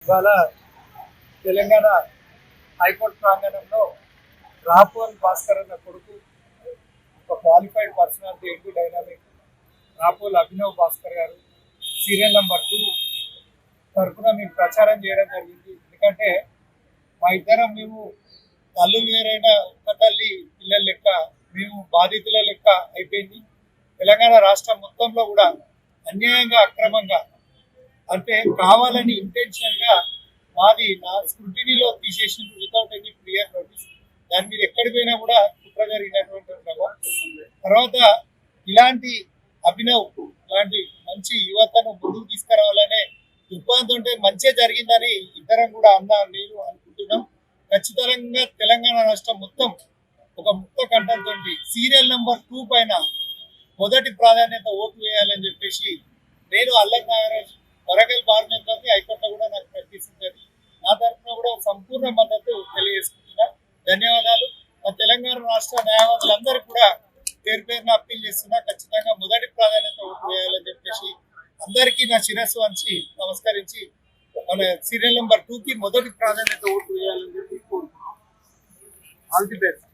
ఇవాళ తెలంగాణ హైకోర్టు ప్రాంగణంలో రాపోల్ భాస్కర్ అన్న కొడుకు ఒక qualified personality MP dynamic Rapol Abhinav Bhaskar గారు సీరియల్ నెంబర్ 2 తరఫున మేము ప్రచారం చేయడం జరిగింది. ఎందుకంటే మా ఇద్దరం మేము తల్లులు వేరైన ఒక్క తల్లి పిల్లల లెక్క మేము బాధితుల లెక్క అయిపోయింది. తెలంగాణ రాష్ట్రం మొత్తంలో కూడా అన్యాయంగా అక్రమంగా అంటే కావాలని ఇంటెన్షన్గా మాది నా స్క్రూటినీలో తీసేసిన వితౌట్ ఎనీ క్లియర్ నోటీస్. దాని మీద ఎక్కడికి పోయినా కూడా కుట్ర జరిగినటువంటి తర్వాత ఇలాంటి అభినవ్ ఇలాంటి మంచి యువతను ముందుకు తీసుకురావాలనే దృక్పథంతో మంచిగా జరిగిందని ఇద్దరం కూడా నేను అనుకుంటున్నాం. ఖచ్చితంగా తెలంగాణ రాష్ట్రం మొత్తం ఒక ముక్త కంఠంతో సీరియల్ నెంబర్ 2 పైన మొదటి ప్రాధాన్యత ఓటు వేయాలని చెప్పేసి నేను అల్లం నాగరాజ్ వరంగల్ బార్ మెంబర్ని హైకోర్టులో కూడా నాకు ప్రకటించింది. నా తరఫున కూడా సంపూర్ణ మద్దతు తెలియజేసుకుంటున్నా. ధన్యవాదాలు. మా తెలంగాణ రాష్ట్ర న్యాయవాదులందరూ కూడా పేరు పేరున అప్పీల్ చేస్తున్నా. ఖచ్చితంగా మొదటి ప్రాధాన్యత ఓటు వేయాలని చెప్పేసి అందరికీ నా శిరస్సు వంచి నమస్కరించి మన సీరియల్ నెంబర్ 2కి మొదటి ప్రాధాన్యత ఓటు వేయాలని చెప్పి కోరుకుంటున్నాను. All the best.